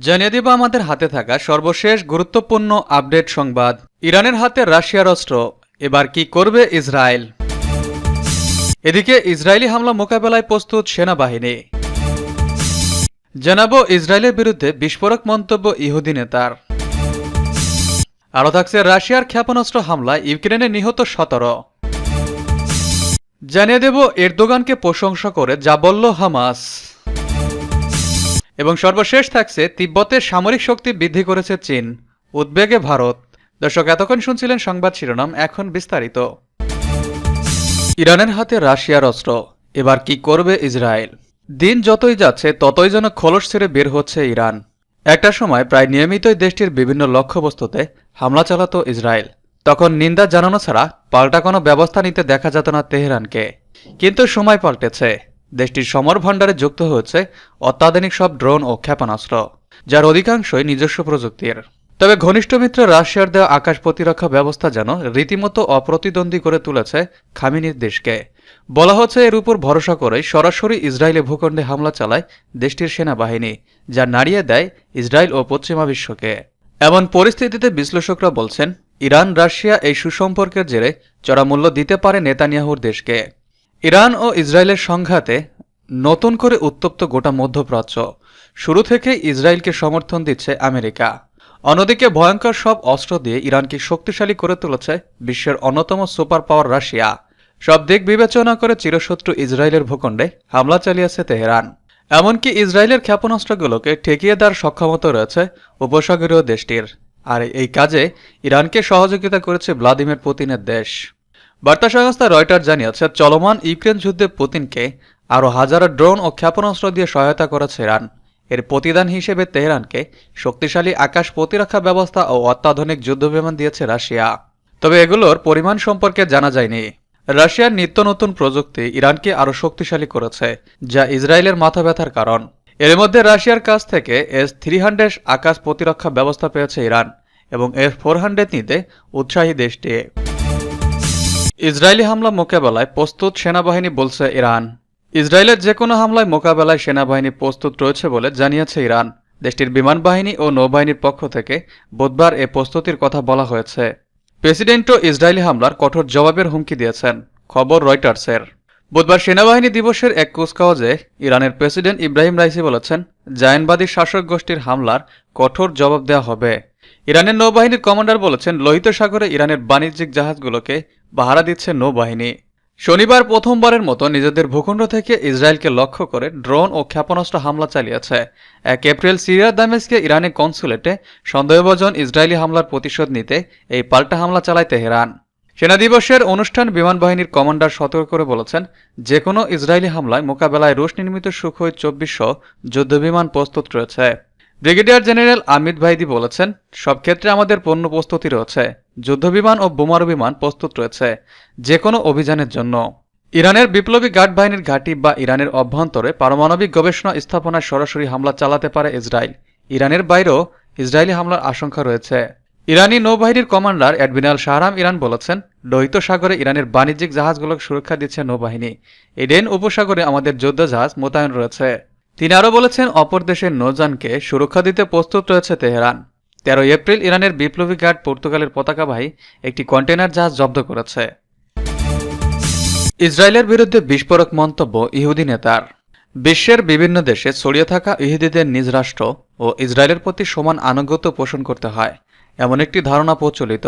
জানিয়ে দেব আমাদের হাতে থাকা সর্বশেষ গুরুত্বপূর্ণ আপডেট সংবাদ। ইরানের হাতে রাশিয়ার অস্ত্র, এবার কি করবে ইসরায়েল? এদিকে ইসরায়েলি হামলা মোকাবেলায় প্রস্তুত সেনাবাহিনী। জানাবো ইসরায়েলের বিরুদ্ধে বিস্ফোরক মন্তব্য ইহুদি নেতার। আরও থাকছে রাশিয়ার ক্ষেপণাস্ত্র হামলায় ইউক্রেনে নিহত 17। জানিয়ে দেব এরদোগানকে প্রশংসা করে যা বলল হামাস। এবং সর্বশেষ থাকছে তিব্বতে সামরিক শক্তি বৃদ্ধি করেছে চীন, উদ্বেগে ভারত। দর্শক, এতক্ষণ শুনছিলেন সংবাদ শিরোনাম, এখন বিস্তারিত। ইরানের হাতে রাশিয়ার অস্ত্র, এবার কি করবে ইসরায়েল? দিন যতই যাচ্ছে ততই যেন খোলস ছেড়ে বের হচ্ছে ইরান। একটা সময় প্রায় নিয়মিতই দেশটির বিভিন্ন লক্ষ্যবস্তুতে হামলা চালাতো ইসরায়েল। তখন নিন্দা জানানো ছাড়া পাল্টা কোনো ব্যবস্থা নিতে দেখা যেত না তেহরানকে। কিন্তু সময় পাল্টেছে। দেশটির সমর ভাণ্ডারে যুক্ত হয়েছে অত্যাধুনিক সব ড্রোন ও ক্ষেপণাস্ত্র, যার অধিকাংশই নিজস্ব প্রযুক্তির। তবে ঘনিষ্ঠ মিত্র রাশিয়ার দেওয়া আকাশ প্রতিরক্ষা ব্যবস্থা যেন রীতিমতো অপ্রতিদ্বন্দ্বী করে তুলেছে খামেনির দেশকে। বলা হচ্ছে এর উপর ভরসা করেই সরাসরি ইসরায়েলে ভূখণ্ডে হামলা চালায় দেশটির সেনাবাহিনী, যা নাড়িয়ে দেয় ইসরায়েল ও পশ্চিমা বিশ্বকে। এমন পরিস্থিতিতে বিশ্লেষকরা বলছেন, ইরান রাশিয়া এই সুসম্পর্কের জেরে চড়া মূল্য দিতে পারে নেতানিয়াহুর দেশকে। ইরান ও ইসরায়েলের সংঘাতে নতুন করে উত্তপ্ত গোটা মধ্যপ্রাচ্য। শুরু থেকেই ইসরায়েলকে সমর্থন দিচ্ছে আমেরিকা। অন্যদিকে ভয়ঙ্কর সব অস্ত্র দিয়ে ইরানকে শক্তিশালী করে তুলেছে বিশ্বের অন্যতম সুপার পাওয়ার রাশিয়া। সব দিক বিবেচনা করে চিরশত্রু ইসরায়েলের ভূখণ্ডে হামলা চালিয়েছে তেহরান। এমনকি ইসরায়েলের ক্ষেপণাস্ত্রগুলোকে ঠেকিয়ে দেওয়ার সক্ষমতা রয়েছে উপসাগরীয় দেশটির। আর এই কাজে ইরানকে সহযোগিতা করেছে ভ্লাদিমির পুতিনের দেশ। বার্তা সংস্থা রয়টার জানিয়েছে, চলমান ইউক্রেন যুদ্ধে পুতিনকে আরও হাজারো ড্রোন ও ক্ষেপণাস্ত্র দিয়ে সহায়তা করেছে ইরান। এর প্রতিদান হিসেবে তেহরানকে শক্তিশালী আকাশ প্রতিরক্ষা ব্যবস্থা ও অত্যাধুনিক যুদ্ধবিমান দিয়েছে রাশিয়া। তবে এগুলোর পরিমাণ সম্পর্কে জানা যায়নি। রাশিয়ার নিত্য নতুন প্রযুক্তি ইরানকে আরও শক্তিশালী করেছে, যা ইসরায়েলের মাথা ব্যথার কারণ। এর মধ্যে রাশিয়ার কাছ থেকে S-300 আকাশ প্রতিরক্ষা ব্যবস্থা পেয়েছে ইরান, এবং S-400 নিতে উৎসাহী দেশটি। ইসরায়েলি হামলা মোকাবেলায় প্রস্তুত সেনাবাহিনী, বলছে ইরান। ইসরায়েলের যে কোনো হামলায় মোকাবেলায় সেনাবাহিনী প্রস্তুত রয়েছে বলে জানিয়েছে ইরান। দেশটির বিমান বাহিনী ও নৌবাহিনীর পক্ষ থেকে বুধবার এ প্রস্তুতির কথা বলা হয়েছে। প্রেসিডেন্টও ইসরায়েলি হামলার কঠোর জবাবের হুমকি দিয়েছেন, খবর রয়টার্সের। বুধবার সেনাবাহিনী দিবসের এক কুচকাওয়াজে ইরানের প্রেসিডেন্ট ইব্রাহিম রাইসি বলেছেন, জায়নবাদী শাসক গোষ্ঠীর হামলার কঠোর জবাব দেওয়া হবে। ইরানের নৌবাহিনীর কমান্ডার বলেছেন, লোহিত সাগরে ইরানের বাণিজ্যিক জাহাজগুলোকে পাহারা দিচ্ছে নৌবাহিনী। শনিবার প্রথমবারের মতো নিজেদের ভূখণ্ড থেকে ইসরায়েলকে লক্ষ্য করে ড্রোন ও ক্ষেপণাস্ত্র হামলা চালিয়েছে। 1 এপ্রিল সিরিয়ার দামেস্কে ইরানি কনসুলেটে সন্দেহভাজন ইসরায়েলি হামলার প্রতিশোধ নিতে এই পাল্টা হামলা চালায় তেহরান। সেনা দিবসের অনুষ্ঠান বিমান বাহিনীর কমান্ডার সতর্ক করে বলেছেন, যে কোনো ইসরায়েলি হামলায় মোকাবেলায় রুশ নির্মিত সুখোই 2400 যুদ্ধবিমান প্রস্তুত রয়েছে। ব্রিগেডিয়ার জেনারেল আমিদ ভাইদি বলেছেন, সব ক্ষেত্রে আমাদের পূর্ণ প্রস্তুতি রয়েছে। যুদ্ধবিমান ও বোমারু বিমান প্রস্তুত রয়েছে যে কোনো অভিযানের জন্য। ইরানের বিপ্লবী গার্ড বাহিনীর ঘাঁটি বা ইরানের অভ্যন্তরে পারমাণবিক গবেষণা স্থাপনায় সরাসরি হামলা চালাতে পারে ইসরায়েল। ইরানের বাইরেও ইসরায়েলি হামলার আশঙ্কা রয়েছে। ইরানি নৌবাহিনীর কমান্ডার অ্যাডমিরাল শাহরাম ইরান বলেছেন, লোহিত সাগরে ইরানের বাণিজ্যিক জাহাজগুলোকে সুরক্ষা দিচ্ছে নৌবাহিনী। এডেন উপসাগরে আমাদের যুদ্ধ জাহাজ মোতায়েন রয়েছে। তিনি আরও বলেছেন, অপর দেশের নৌযানকে সুরক্ষা দিতে প্রস্তুত রয়েছে তেহরান। 13 এপ্রিল ইরানের বিপ্লবী গার্ড পর্তুগালের পতাকাবাহী একটি কন্টেইনার জাহাজ জব্দ করেছে। ইসরায়েলের বিরুদ্ধে বিস্ফোরক মন্তব্য ইহুদি নেতার। বিশ্বের বিভিন্ন দেশে ছড়িয়ে থাকা ইহুদিদের নিজ রাষ্ট্র ও ইসরায়েলের প্রতি সমান আনুগত্য পোষণ করতে হয়, এমন একটি ধারণা প্রচলিত।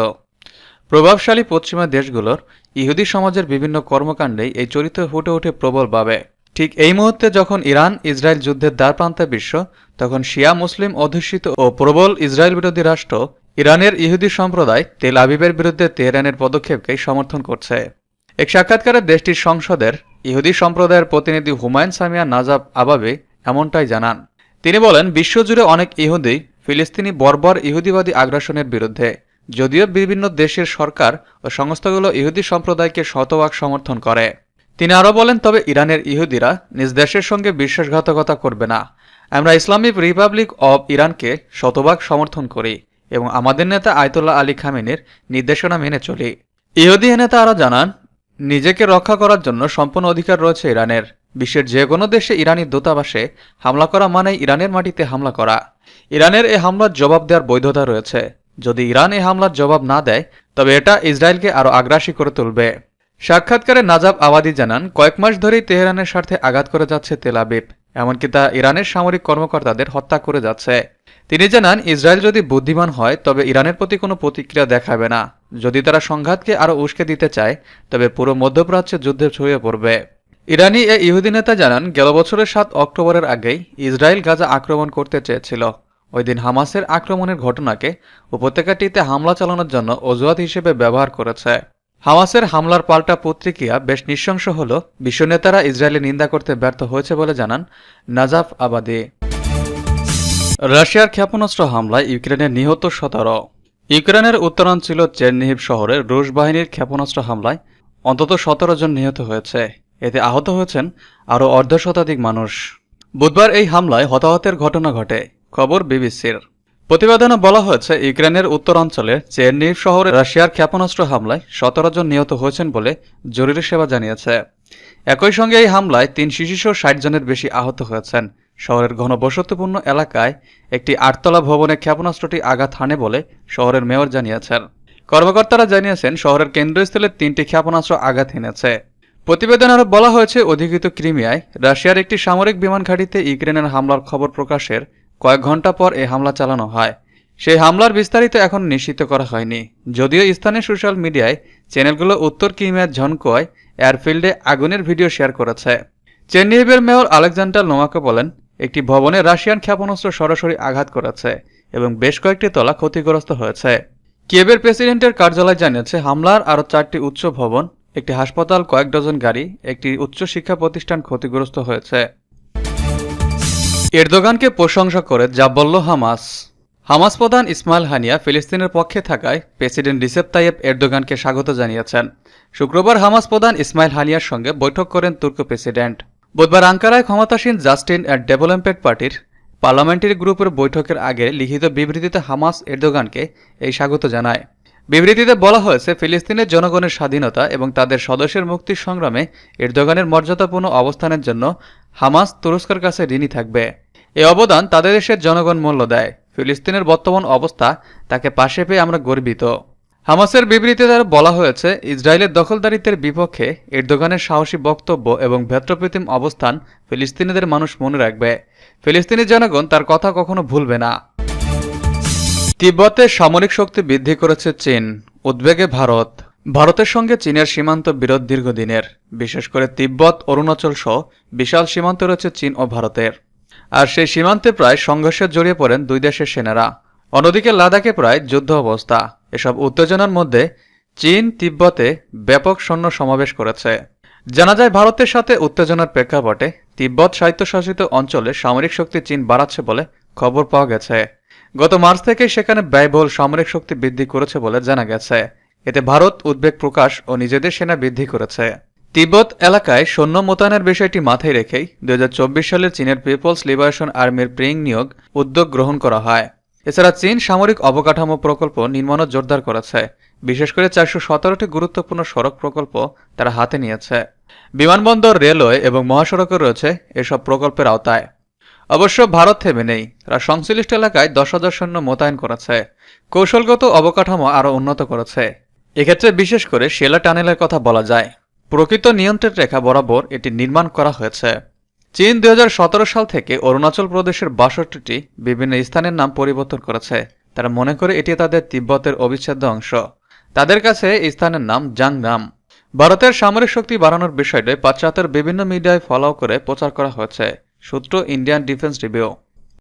প্রভাবশালী পশ্চিমা দেশগুলোর ইহুদি সমাজের বিভিন্ন কর্মকাণ্ডেই এই চরিত্র ফুটে ওঠে প্রবলভাবে। ঠিক এই মুহূর্তে যখন ইরান ইসরায়েল যুদ্ধের দ্বারপ্রান্তে বিশ্ব, তখন শিয়া মুসলিম অধ্যুষিত ও প্রবল ইসরায়েল বিরোধী রাষ্ট্র ইরানের ইহুদি সম্প্রদায় তেল আবিবের বিরুদ্ধে তেহরানের পদক্ষেপকেই সমর্থন করছে। এক সাক্ষাৎকারে দেশটির সংসদের ইহুদি সম্প্রদায়ের প্রতিনিধি হুমায়ুন সামিয়া নাজাব আবাবে এমনটাই জানান। তিনি বলেন, বিশ্বজুড়ে অনেক ইহুদি ফিলিস্তিনি বর্বর ইহুদিবাদী আগ্রাসনের বিরুদ্ধে, যদিও বিভিন্ন দেশের সরকার ও সংস্থাগুলো ইহুদি সম্প্রদায়কে শতভাগ সমর্থন করে। তিনি আরও বলেন, তবে ইরানের ইহুদিরা নিজ দেশের সঙ্গে বিশ্বাসঘাতকতা করবে না। আমরা ইসলামিক রিপাবলিক অব ইরানকে শতভাগ সমর্থন করি এবং আমাদের নেতা আয়াতুল্লাহ আলী খামেনির নির্দেশনা মেনে চলি। ইহুদি নেতা আরও জানান, নিজেকে রক্ষা করার জন্য সম্পূর্ণ অধিকার রয়েছে ইরানের। বিশ্বের যে কোনো দেশে ইরানি দূতাবাসে হামলা করা মানেই ইরানের মাটিতে হামলা করা। ইরানের এই হামলার জবাব দেওয়ার বৈধতা রয়েছে। যদি ইরান এই হামলার জবাব না দেয় তবে এটা ইসরায়েলকে আরও আগ্রাসী করে তুলবে। সাক্ষাৎকারে নাজাব আবাদি জানান, কয়েক মাস ধরেই তেহরানের স্বার্থে আঘাত করে যাচ্ছে তেল আবিব, এমনকি তা ইরানের সামরিক কর্মকর্তাদের হত্যা করে যাচ্ছে। তিনি জানান, ইসরায়েল যদি বুদ্ধিমান হয় তবে ইরানের প্রতি কোনো প্রতিক্রিয়া দেখাবে না। যদি তারা সংঘাতকে আরও উস্কে দিতে চায় তবে পুরো মধ্যপ্রাচ্যে যুদ্ধে ছড়িয়ে পড়বে। ইরানি এ ইহুদি নেতা জানান, গেল বছরের 7 অক্টোবরের আগেই ইসরায়েল গাজা আক্রমণ করতে চেয়েছিল। ওই দিন হামাসের আক্রমণের ঘটনাকে উপত্যকাটিতে হামলা চালানোর জন্য অজুহাত হিসেবে ব্যবহার করেছে। হামাসের হামলার পাল্টা প্রতিক্রিয়া বেশ নৃশংস হলেও বিশ্ব নেতারা ইসরায়েলের নিন্দা করতে ব্যর্থ হয়েছে বলে জানান নাজাফ আবাদি। রাশিয়ার ক্ষেপণাস্ত্র হামলায় ইউক্রেনের নিহত 17। ইউক্রেনের উত্তরাঞ্চল চেরনিহিভ শহরে রুশ বাহিনীর ক্ষেপণাস্ত্র হামলায় অন্তত 17 জন নিহত হয়েছে। এতে আহত হয়েছেন আরও অর্ধশতাধিক মানুষ। বুধবার এই হামলায় হতাহতের ঘটনা ঘটে, খবর বিবিসির। প্রতিবেদনে বলা হয়েছে, ইউক্রেনের উত্তরাঞ্চলের চেরনিহিভ শহরে রাশিয়ার ক্ষেপণাস্ত্র হামলায় 17 জন নিহত হয়েছেন বলে জরুরি সেবা জানিয়েছে। একই সঙ্গে এই হামলায় 3 শিশুসহ 60 জনের বেশি আহত হয়েছেন। শহরের ঘনবসতিপূর্ণ এলাকায় একটি 8তলা ভবনে ক্ষেপণাস্ত্রটি আঘাত হানে বলে শহরের মেয়র জানিয়েছেন। কর্মকর্তারা জানিয়েছেন, শহরের কেন্দ্রস্থলে 3টি ক্ষেপণাস্ত্র আঘাত হেনেছে। প্রতিবেদনে আরও বলা হয়েছে, অধিকৃত ক্রিমিয়ায় রাশিয়ার একটি সামরিক বিমান ঘাঁটিতে ইউক্রেনের হামলার খবর প্রকাশের কয়েক ঘণ্টা পর এই হামলা চালানো হয়। সেই হামলার বিস্তারিত এখন নিশ্চিত করা হয়নি, যদিও স্থানীয় সোশ্যাল মিডিয়ায় চ্যানেলগুলো উত্তর ক্রিমিয়ার ঝনকোয় এয়ারফিল্ডে আগুনের ভিডিও শেয়ার করেছে। চেরনিহিভের মেয়র আলেকজান্ডার নোমাকো বলেন, একটি ভবনে রাশিয়ান ক্ষেপণাস্ত্র সরাসরি আঘাত করেছে এবং বেশ কয়েকটি তলা ক্ষতিগ্রস্ত হয়েছে। কিয়েভের প্রেসিডেন্টের কার্যালয় জানিয়েছে, হামলার আরও 4টি উচ্চ ভবন, একটি হাসপাতাল, কয়েক ডজন গাড়ি, একটি উচ্চ শিক্ষা প্রতিষ্ঠান ক্ষতিগ্রস্ত হয়েছে। এরদোগানকে প্রশংসা করে যা বলল হামাস। হামাস প্রধান ইসমাইল হানিয়া ফিলিস্তিনের পক্ষে থাকায় প্রেসিডেন্ট রিসেপ তাইয়েপ এরদোগানকে স্বাগত জানিয়েছেন। শুক্রবার হামাস প্রধান ইসমাইল হানিয়ার সঙ্গে বৈঠক করেন তুর্ক প্রেসিডেন্ট। বুধবার আঙ্কারায় ক্ষমতাসীন জাস্টিন ডেভেলপমেন্ট পার্টির পার্লামেন্টারি গ্রুপের বৈঠকের আগে লিখিত বিবৃতিতে হামাস এরদোগানকে এই স্বাগত জানায়। বিবৃতিতে বলা হয়েছে, ফিলিস্তিনের জনগণের স্বাধীনতা এবং তাদের সদস্যের মুক্তির সংগ্রামে এরদোগানের মর্যাদাপূর্ণ অবস্থানের জন্য হামাস তুরস্কের কাছে ঋণী থাকবে। এই অবদান তাদের দেশের জনগণ মূল্য দেয়। ফিলিস্তিনের বর্তমান অবস্থা তাকে পাশে পেয়ে আমরা গর্বিত। হামাসের বিবৃতিতে বলা হয়েছে, ইসরায়েলের দখলদারিত্বের বিপক্ষে এরদোগানের সাহসী বক্তব্য এবং ভেত্রপ্রতিম অবস্থান ফিলিস্তিনিদের মানুষ মনে রাখবে। ফিলিস্তিনি জনগণ তার কথা কখনো ভুলবে না। তিব্বতে সামরিক শক্তি বৃদ্ধি করেছে চীন, উদ্বেগে ভারত। ভারতের সঙ্গে চীনের সীমান্ত বিরোধ দীর্ঘদিনের, বিশেষ করে তিব্বত, অরুণাচল সহ বিশাল সীমান্ত রয়েছে চীন ও ভারতের। আর সেই সীমান্তে প্রায় সংঘর্ষে জড়িয়ে পড়েন দুই দেশের সেনারা। অন্যদিকে লাদাখে প্রায় যুদ্ধ অবস্থা। এসব উত্তেজনার মধ্যে চীন তিব্বতে ব্যাপক সৈন্য সমাবেশ করেছে। জানা যায়, ভারতের সাথে উত্তেজনার প্রেক্ষাপটে তিব্বত স্বায়ত্তশাসিত অঞ্চলে সামরিক শক্তি চীন বাড়াচ্ছে বলে খবর পাওয়া গেছে। গত মার্চ থেকে সেখানে ব্যয়বহুল সামরিক শক্তি বৃদ্ধি করেছে বলে জানা গেছে। এতে ভারত উদ্বেগ প্রকাশ ও নিজেদের সেনা বৃদ্ধি করেছে। তিব্বত এলাকায় সৈন্য মোতায়েনের বিষয়টি মাথায় রেখেই 2024 সালে চীনের পিপলস লিবারেশন আর্মির প্রিং নিয়োগ উদ্যোগ গ্রহণ করা হয়। এছাড়া চীন সামরিক অবকাঠামো প্রকল্প নির্মাণও জোরদার করেছে। বিশেষ করে 417টি গুরুত্বপূর্ণ সড়ক প্রকল্প তারা হাতে নিয়েছে। বিমানবন্দর, রেলওয়ে এবং মহাসড়কও রয়েছে এসব প্রকল্পের আওতায়। অবশ্য ভারত থেমে নেই। তারা সংশ্লিষ্ট এলাকায় 10,000 সৈন্য মোতায়েন করেছে। কৌশলগত অবকাঠামো আরও উন্নত করেছে। এক্ষেত্রে বিশেষ করে শেলা টানেলের কথা বলা যায়। প্রকৃত নিয়ন্ত্রণ রেখা বরাবর এটি নির্মাণ করা হয়েছে। চীন 2017 সাল থেকে অরুণাচল প্রদেশের 62টি বিভিন্ন স্থানের নাম পরিবর্তন করেছে। তারা মনে করে এটি তাদের তিব্বতের অবিচ্ছেদ্য অংশ। তাদের কাছে এই স্থানের নাম জাংনাম। ভারতের সামরিক শক্তি বাড়ানোর বিষয়টি পাশ্চাত্যের বিভিন্ন মিডিয়ায় ফলো করে প্রচার করা হয়েছে। সূত্র ইন্ডিয়ান ডিফেন্স রিভিউ।